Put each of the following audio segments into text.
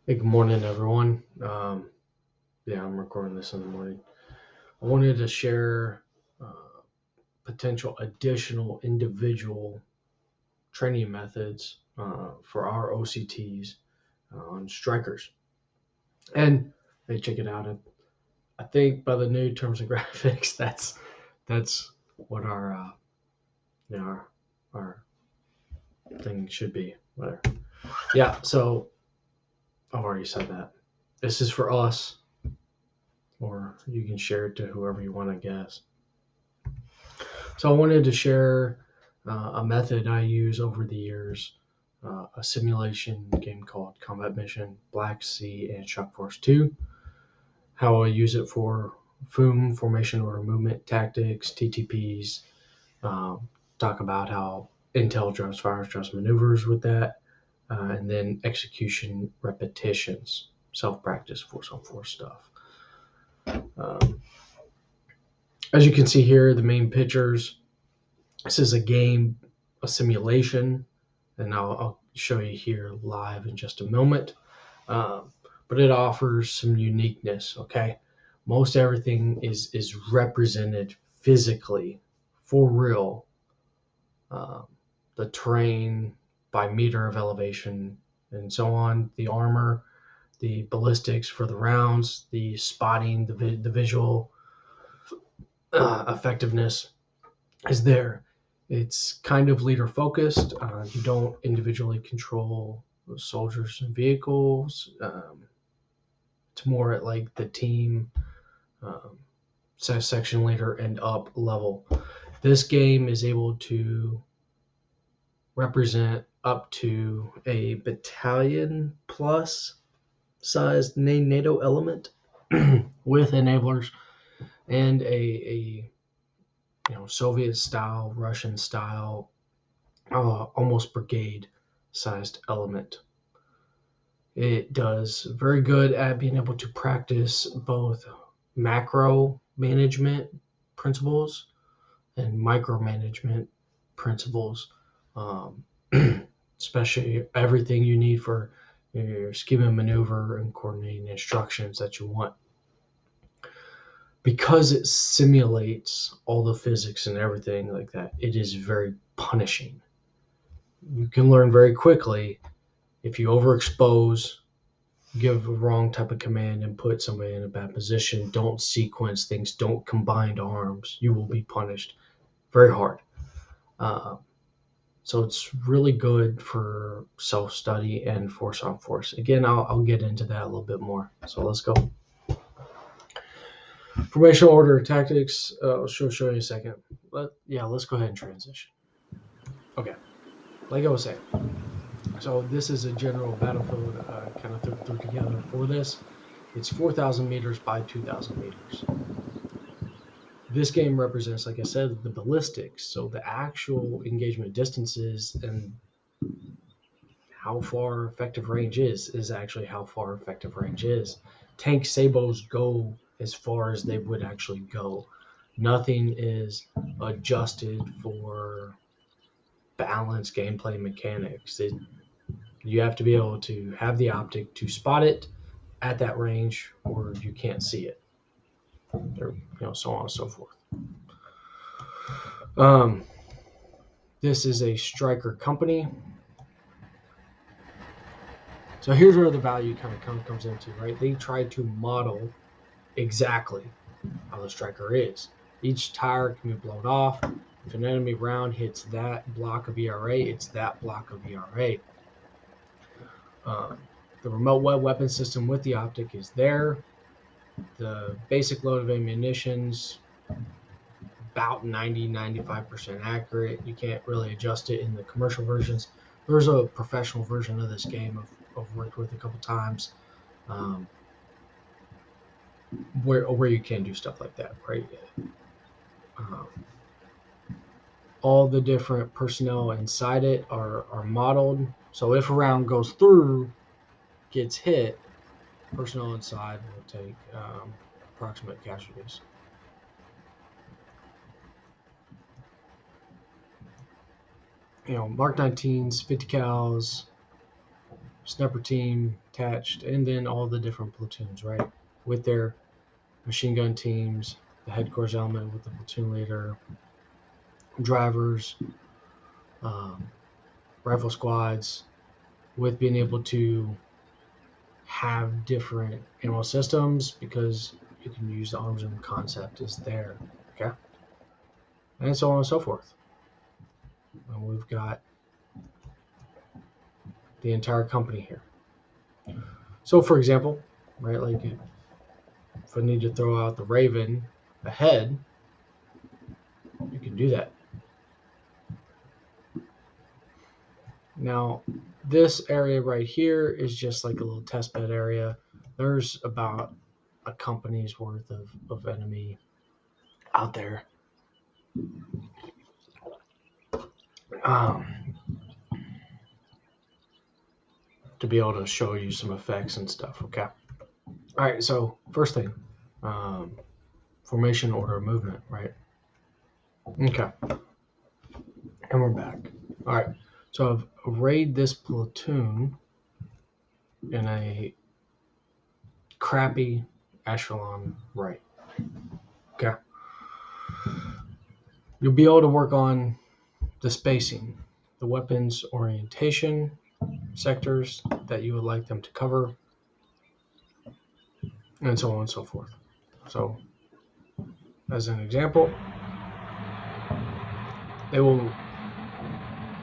Hey, good morning, everyone. I'm recording this in the morning. I wanted to share potential additional individual training methods for our OCTs on strikers. And hey, check it out. I think by the new terms and graphics, that's what our thing should be. Whatever. Yeah. So I've already said that. This is for us, or you can share it to whoever you want, I guess. So I wanted to share a method I use over the years, a simulation game called Combat Mission Black Sea and Shock Force 2. How I use it for FOOM, formation order movement tactics, TTPs. Talk about how intel drives fires drives maneuvers with that, and then execution repetitions, self practice, force on force stuff. Um, as you can see here, the main pictures. This is a game, a simulation, and I'll show you here live in just a moment. But it offers some uniqueness. Okay, most everything is represented physically, for real. Um, the terrain by meter of elevation and so on. The armor, the ballistics for the rounds, the spotting, the visual effectiveness is there. It's kind of leader focused. You don't individually control soldiers and vehicles. It's more at like the team, um, section leader, and up level. This game is able to represent up to a battalion plus sized NATO element with enablers and a Soviet style, Russian style, almost brigade sized element. It does very good at being able to practice both macro management principles and micromanagement principles, um, especially everything you need for your schema maneuver and coordinating instructions that you want. Because it simulates all the physics and everything like that, it is very punishing. You can learn very quickly if you overexpose, give a wrong type of command and put somebody in a bad position, don't sequence things, don't combine arms, you will be punished very hard. Uh, so it's really good for self-study and force on force. Again, I'll get into that a little bit more. So let's go. Formation order tactics. I'll show you in a second. Let's go ahead and transition. Okay, like I was saying. So this is a general battlefield kind of threw together for this. It's 4,000 meters by 2,000 meters. This game represents, like I said, the ballistics. So the actual engagement distances and how far effective range is actually how far effective range is. Tank sabos go as far as they would actually go. Nothing is adjusted for balance gameplay mechanics. You have to be able to have the optic to spot it at that range, or you can't see it, or so on and so forth. Um, this is a Stryker company. So here's where the value kind of comes into, right? They try to model exactly how the Stryker is. Each tire can be blown off. If an enemy round hits that block of ERA, it's that block of ERA. The remote weapon system with the optic is there. The basic load of ammunitions, about 90-95% accurate. You can't really adjust it in the commercial versions. There's a professional version of this game I've worked with a couple times, where you can do stuff like that, right? Um, all the different personnel inside it are modeled. So if a round goes through, gets hit, personnel inside will take approximate casualties. Mark 19s, 50 cals, sniper team attached, and then all the different platoons, right? With their machine gun teams, the headquarters element with the platoon leader, drivers, um, rifle squads, with being able to have different ammo systems because you can use the arms room concept is there, okay? And so on and so forth. And we've got the entire company here. So, for example, right, like if I need to throw out the Raven ahead, you can do that. Now, this area right here is just like a little test bed area. There's about a company's worth of enemy out there. To be able to show you some effects and stuff, okay? All right, so first thing, formation, order of movement, right? Okay, and we're back. All right, so I've arrayed this platoon in a crappy echelon right. Okay. You'll be able to work on the spacing, the weapons orientation, sectors that you would like them to cover, and so on and so forth. So, as an example, they will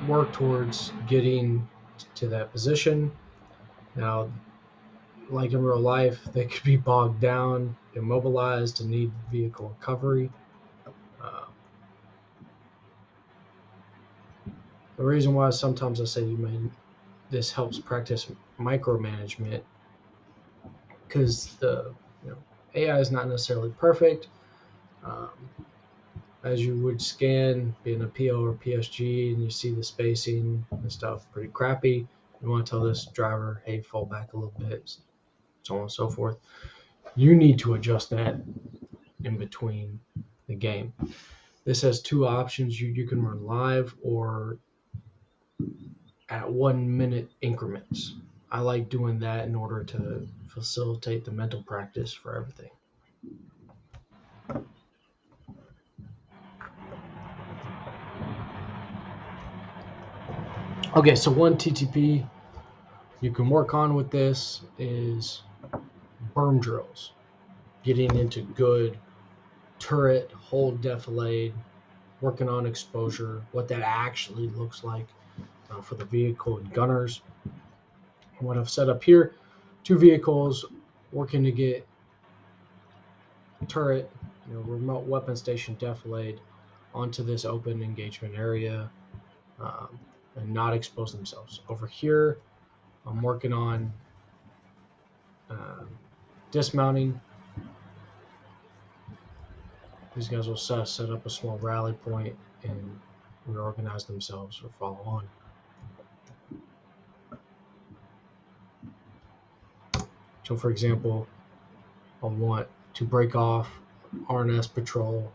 work towards getting to that position. Now, like in real life, they could be bogged down, immobilized, and need vehicle recovery. The reason why sometimes I say this helps practice micromanagement because the AI is not necessarily perfect. As you would scan being a PO or PSG and you see the spacing and stuff pretty crappy, you want to tell this driver, hey, fall back a little bit, so on and so forth. You need to adjust that in between the game. This has two options. You can run live or at 1 minute increments. I like doing that in order to facilitate the mental practice for everything. Okay, so one TTP you can work on with this is berm drills. Getting into good turret, hold defilade, working on exposure, what that actually looks like for the vehicle and gunners. And what I've set up here, 2 vehicles working to get turret, remote weapon station defilade onto this open engagement area and not expose themselves. Over here, I'm working on dismounting. These guys will set up a small rally point and reorganize themselves or follow on. So, for example, I want to break off RNS patrol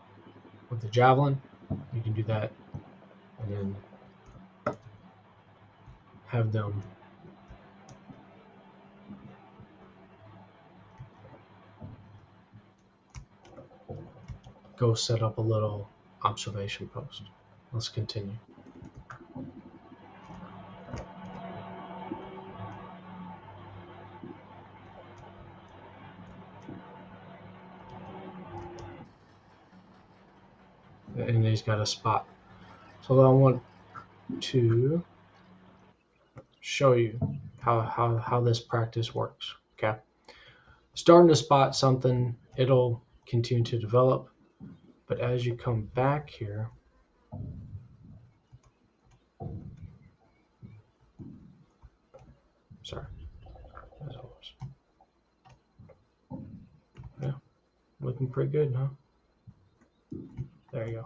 with the javelin. You can do that and then have them go set up a little observation post. Let's continue. And he's got a spot. So I want to show you how this practice works. Okay. Starting to spot something, it'll continue to develop. But as you come back here, sorry, as always. Yeah, looking pretty good, huh? There you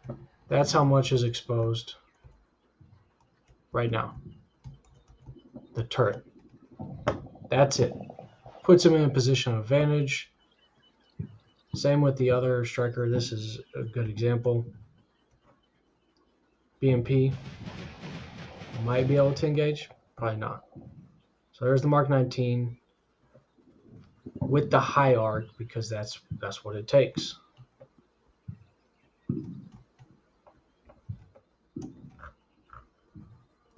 go. That's how much is exposed right now. The turret. That's it. Puts him in a position of advantage. Same with the other Stryker. This is a good example. BMP. Might be able to engage, probably not. So there's the Mark 19 with the high arc, because that's what it takes.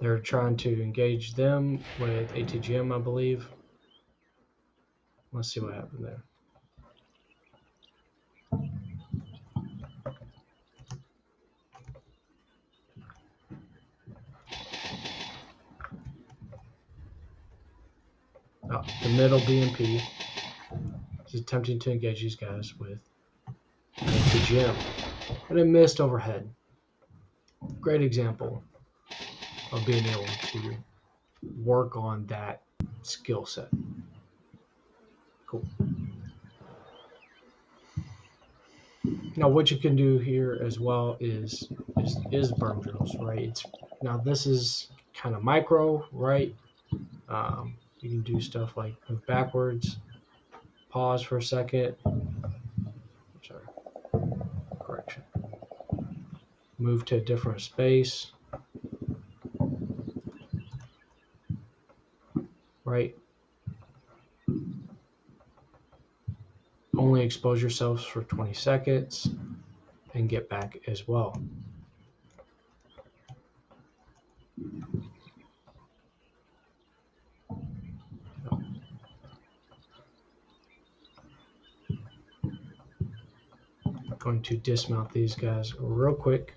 They're trying to engage them with ATGM, I believe. Let's see what happened there. Oh, the middle BMP is attempting to engage these guys with ATGM, but it missed overhead. Great example of being able to work on that skill set. Cool. Now, what you can do here as well is berm drills, right? Now this is kind of micro, right? You can do stuff like move backwards, pause for a second. Sorry, correction. Move to a different space, right? Only expose yourselves for 20 seconds and get back as well. I'm going to dismount these guys real quick.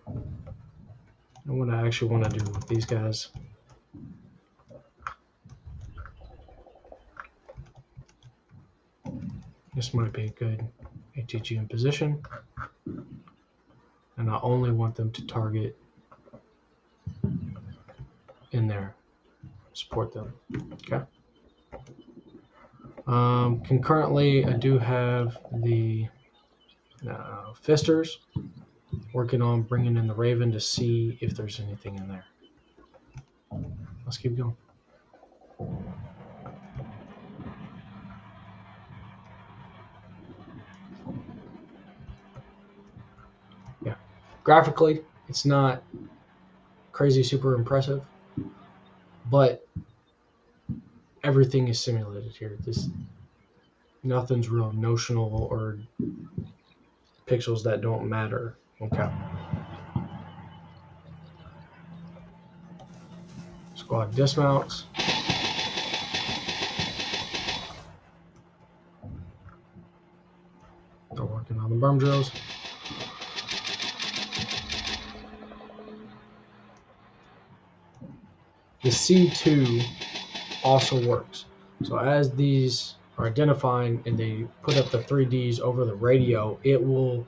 And what I actually want to do with these guys, this might be a good ATGM position. And I only want them to target in there, support them. Okay. Concurrently, I do have the fisters working on bringing in the Raven to see if there's anything in there. Let's keep going. Yeah, graphically, it's not crazy super impressive, but everything is simulated here. Nothing's real notional or pixels that don't matter. Okay. Squad dismounts. They're working on the berm drills. The C2 also works. So as these are identifying and they put up the 3Ds over the radio, it will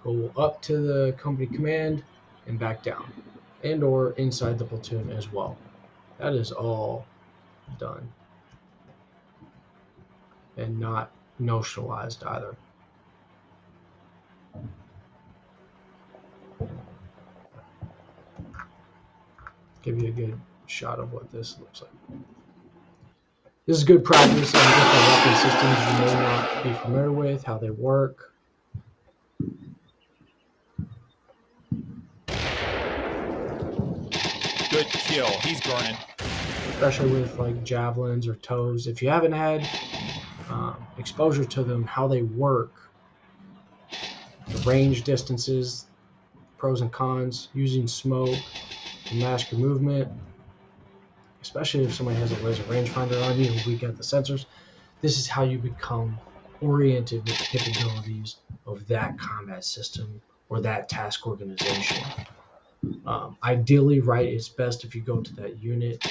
go up to the company command and back down, and or inside the platoon as well. That is all done and not notionalized either. Give you a good shot of what this looks like. This is good practice on different weapon systems you may not be familiar with, how they work. Good kill. He's burning. Especially with like javelins or tows. If you haven't had exposure to them, how they work, the range distances, pros and cons, using smoke to mask your movement, especially if somebody has a laser rangefinder on you, we got the sensors. This is how you become oriented with the capabilities of that combat system or that task organization. Ideally, right, it's best if you go to that unit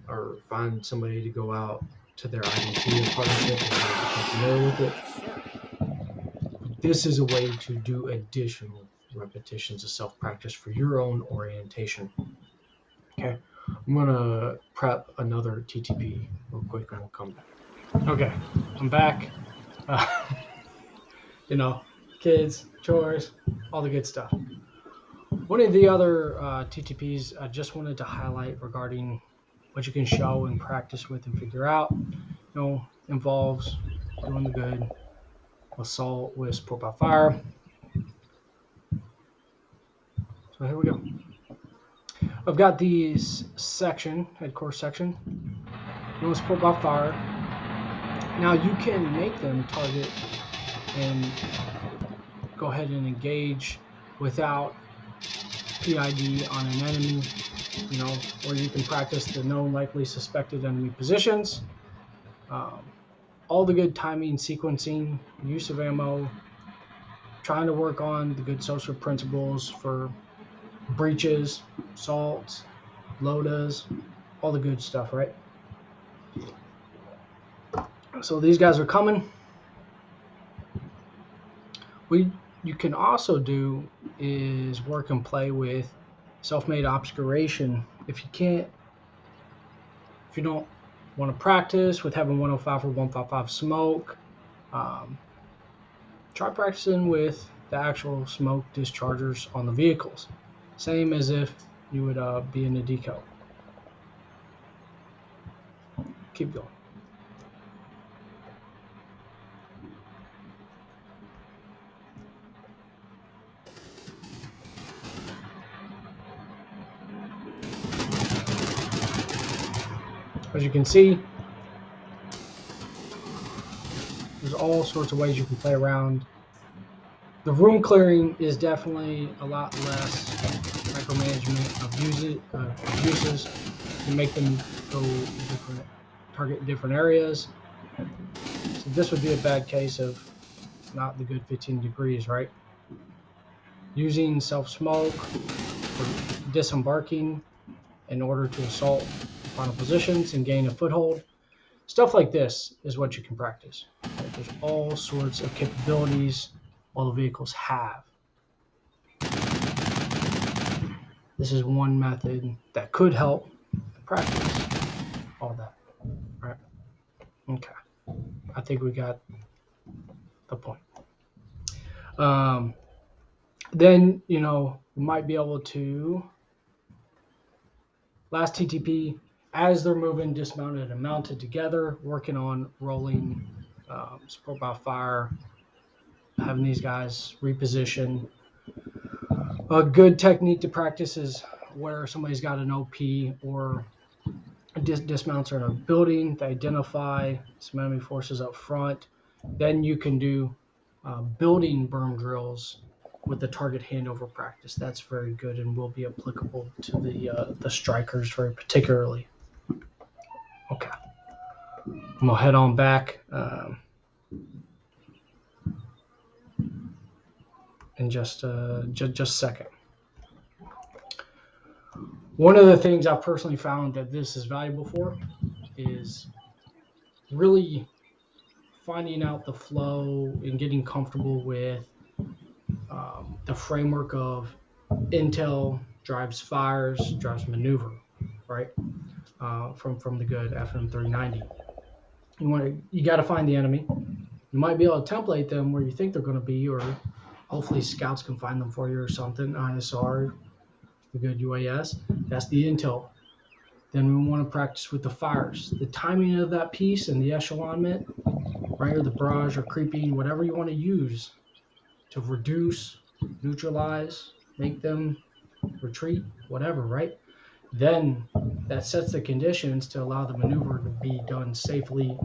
or find somebody to go out to their IDT and partnership and become familiar with it. This is a way to do additional repetitions of self-practice for your own orientation. Okay, I'm gonna prep another TTP real quick and we'll come back. Okay, I'm back. Kids, chores, all the good stuff. One of the other TTPs I just wanted to highlight regarding what you can show and practice with and figure out, involves doing the good assault with support by fire. So here we go. I've got these head course section. No support by fire. Now you can make them target and go ahead and engage without PID on an enemy, or you can practice the known likely suspected enemy positions. All the good timing, sequencing, use of ammo, trying to work on the good social principles for breaches, assaults, loadas, all the good stuff, right? So these guys are coming. You can also do is work and play with self-made obscuration. If you don't want to practice with having 105 or 155 smoke, try practicing with the actual smoke dischargers on the vehicles. Same as if you would be in a deco. Keep going. As you can see, there's all sorts of ways you can play around. The room clearing is definitely a lot less micromanagement of uses. You make them target different areas. So this would be a bad case of not the good 15 degrees, right? Using self-smoke for disembarking in order to assault the final positions and gain a foothold. Stuff like this is what you can practice. Right? There's all sorts of capabilities all the vehicles have. This is one method that could help practice all that, right? Okay, I think we got the point. Then, we might be able to, last TTP, as they're moving dismounted and mounted together, working on rolling support by fire, having these guys reposition. A good technique to practice is where somebody's got an OP or dismounts are in a building to identify some enemy forces up front. Then you can do building berm drills with the target handover practice. That's very good and will be applicable to the strikers very particularly. Okay, I'm gonna head on back in just a second. One of the things I've personally found that this is valuable for is really finding out the flow and getting comfortable with the framework of intel drives fires, drives maneuver, right? From the good FM 390. You got to find the enemy. You might be able to template them where you think they're going to be, or hopefully scouts can find them for you or something. ISR, the good UAS. That's the intel. Then we want to practice with the fires. The timing of that piece and the echelonment, right, or the barrage or creeping, whatever you want to use to reduce, neutralize, make them retreat, whatever, right? Then that sets the conditions to allow the maneuver to be done safely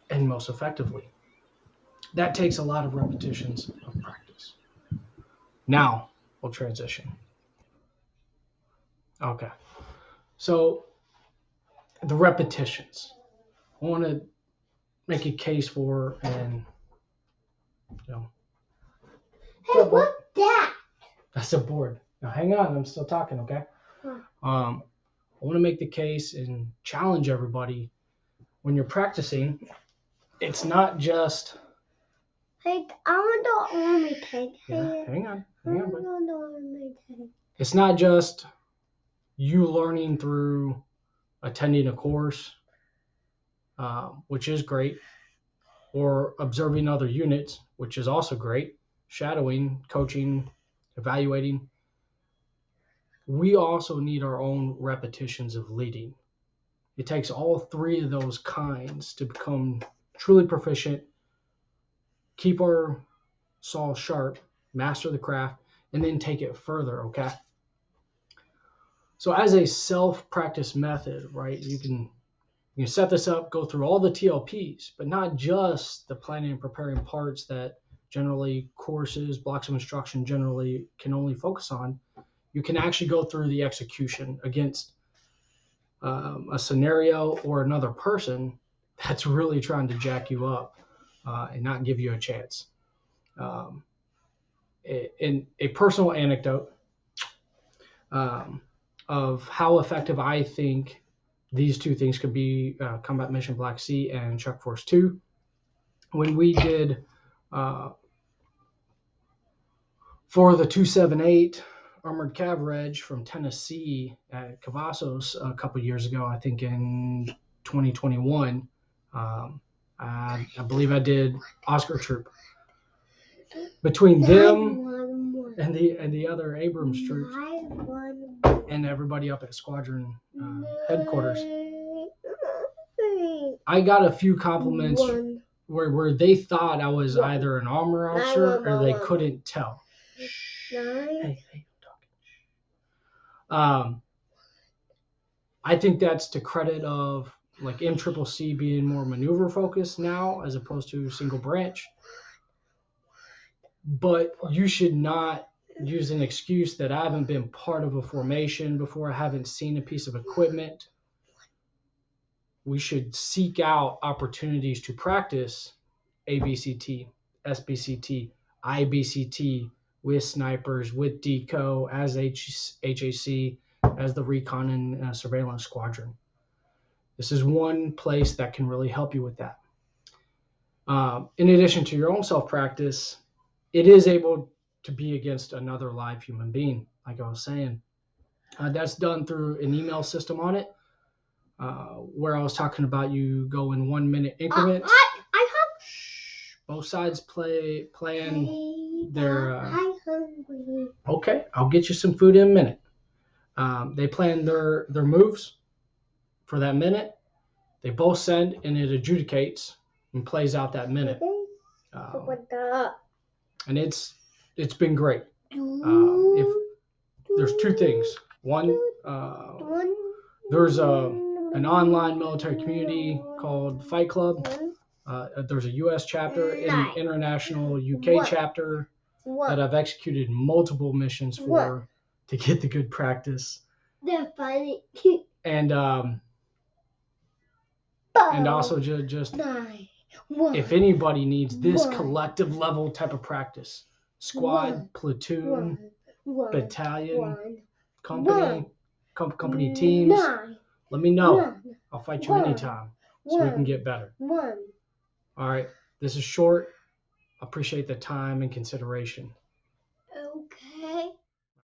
and most effectively. That takes a lot of repetitions of practice. Now we'll transition. Okay. So the repetitions. I want to make a case for, and Hey, what's that? That's a board. Now hang on, I'm still talking, okay? I want to make the case and challenge everybody when you're practicing. It's not just. Hey, I want the army tank. Yeah, hang on. I want the army tank. It's not just you learning through attending a course, which is great, or observing other units, which is also great, shadowing, coaching, evaluating. We also need our own repetitions of leading. It takes all three of those kinds to become truly proficient, keep our saw sharp, master the craft, and then take it further, okay? So as a self-practice method, right, you can set this up, go through all the TLPs, but not just the planning and preparing parts that generally courses, blocks of instruction generally can only focus on. You can actually go through the execution against a scenario or another person that's really trying to jack you up and not give you a chance. In a personal anecdote of how effective I think these two things could be, Combat Mission Black Sea and Chuck Force 2. When we did for the 278 Armored Cav Reg from Tennessee at Cavazos a couple years ago, I think in 2021, I believe I did Oscar Troop. Between them and the other Abrams troops and everybody up at squadron headquarters, I got a few compliments where they thought I was either an armor officer or they couldn't tell. Hey, I'm talking. I think that's to credit of like MCCC being more maneuver focused now as opposed to single branch. But you should not use an excuse that I haven't been part of a formation before, I haven't seen a piece of equipment. We should seek out opportunities to practice ABCT, SBCT, IBCT with snipers, with DECO, as HAC, as the recon and surveillance squadron. This is one place that can really help you with that. In addition to your own self-practice, it is able to be against another live human being, like I was saying. That's done through an email system on it, where I was talking about you go in 1 minute increments. Both sides plan their. I'm hungry. Okay, I'll get you some food in a minute. They plan their moves for that minute. They both send, and it adjudicates and plays out that minute. And it's been great. If there's two things. One, there's an online military community called Fight Club. There's a U.S. chapter and an international UK chapter that I've executed multiple missions for to get the good practice. They're funny. And also just if anybody needs this collective level type of practice, squad, platoon, battalion, company teams, let me know. I'll fight you anytime so we can get better. All right, this is short. Appreciate the time and consideration.